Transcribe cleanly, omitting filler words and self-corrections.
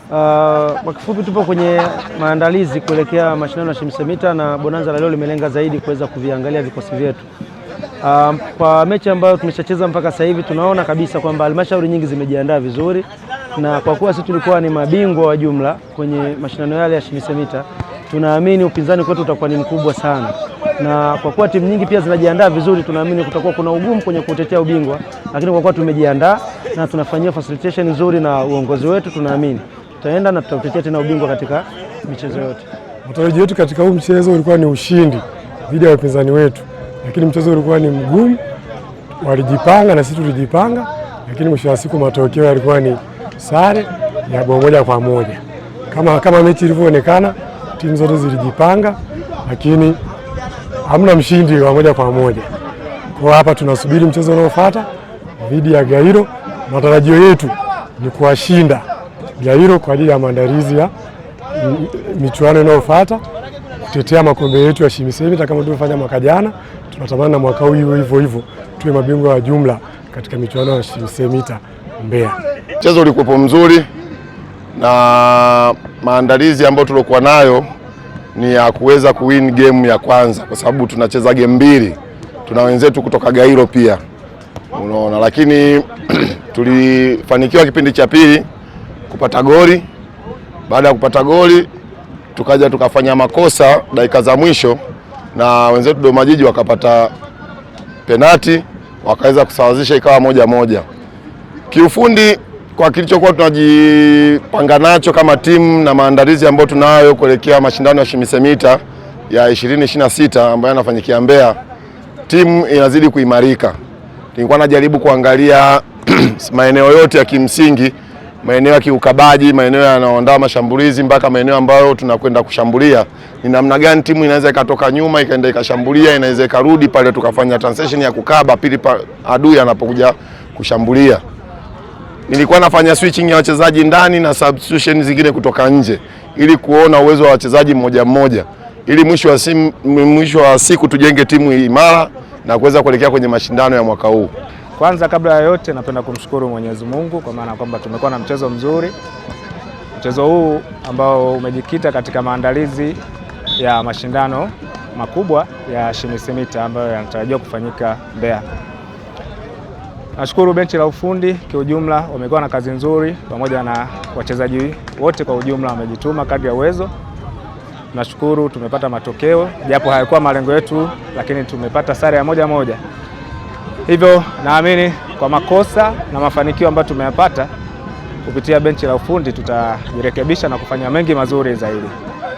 Kwa kifupi tupo kwenye maandalizi kuelekea mashindano ya Shimsemita na bonanza la leo limelenga zaidi kuweza kuviangalia vikosi vyetu. Kwa mechi ambayo tumeshacheza mpaka sasa hivi tunaona kabisa kwamba halmashauri nyingi zimejiandaa vizuri, na kwa kuwa sisi tulikuwa ni mabingwa wa jumla kwenye mashindano yale ya Shimsemita, tunaamini upinzani kwetu utakuwa ni mkubwa sana, na kwa kuwa timu nyingi pia zinajiandaa vizuri, tunaamini kutakuwa kuna ugumu kwenye kutetea ubingwa, lakini kwa kuwa tumejiandaa na tunafanyia facilitation nzuri na uongozi wetu, tunaamini tutaenda na tutatetea tena ubingwa katika michezo yote. Matarajio yetu katika huu mchezo ulikuwa ni ushindi dhidi ya wapinzani wetu, lakini mchezo ulikuwa ni mgumu. Walijipanga na sisi tulijipanga, lakini mwisho wa siku matokeo yalikuwa ni sare ya bao 1-1. Kama mechi ilivyoonekana, timu zote zilijipanga, lakini hamna mshindi wa 1-1. Kwa hapa tunasubiri mchezo unaofuata dhidi ya Gairo. Matarajio yetu ni kuwashinda Gairo kwa ajili ya maandalizi ya michuano inayofuata, kutetea makombe yetu ya Shimsemita kama tulivyofanya mwaka jana. Tunatamani na mwaka huu hivyo hivyo tuwe mabingwa wa jumla katika michuano ya Shimsemita Mbeya. Mchezo ulikuwa mzuri na maandalizi ambayo tulikuwa nayo ni ya kuweza kuwin game ya kwanza, kwa sababu tunacheza game mbili, tuna wenzetu kutoka Gairo pia, unaona, lakini tulifanikiwa kipindi cha pili kupata goli. Baada ya kupata goli tukaja tukafanya makosa dakika za mwisho, na wenzetu Dodoma Jiji wakapata penati, wakaweza kusawazisha ikawa 1-1. Kiufundi kwa kilichokuwa tunajipanga nacho kama timu na maandalizi ambayo tunayo kuelekea mashindano ya Shimsemita ya 2026 ambayo yanafanyikia Mbeya, timu inazidi kuimarika. Nilikuwa najaribu kuangalia maeneo yote ya kimsingi, maeneo ya kiukabaji, maeneo yanayoandaa mashambulizi mpaka maeneo ambayo tunakwenda kushambulia. Ni namna gani timu inaweza ikatoka nyuma ikaenda ikashambulia, inaweza ikarudi pale tukafanya transition ya kukaba pili adui anapokuja kushambulia. Nilikuwa nafanya switching ya wachezaji ndani na substitution zingine kutoka nje ili kuona uwezo wa wachezaji mmoja mmoja, ili mwisho wa siku tujenge timu imara na kuweza kuelekea kwenye mashindano ya mwaka huu. Kwanza kabla ya yote napenda kumshukuru Mwenyezi Mungu kwa maana kwamba tumekuwa na mchezo mzuri. Mchezo huu ambao umejikita katika maandalizi ya mashindano makubwa ya Shimsemita ambayo yanatarajiwa kufanyika Mbeya. Nashukuru benchi la ufundi kiujumla, wamekuwa na kazi nzuri pamoja na wachezaji wote kwa ujumla wamejituma kadri ya uwezo. Nashukuru tumepata matokeo japo hayakuwa malengo yetu, lakini tumepata sare ya 1-1. Hivyo naamini kwa makosa na mafanikio ambayo tumeyapata kupitia benchi la ufundi tutajirekebisha na kufanya mengi mazuri zaidi.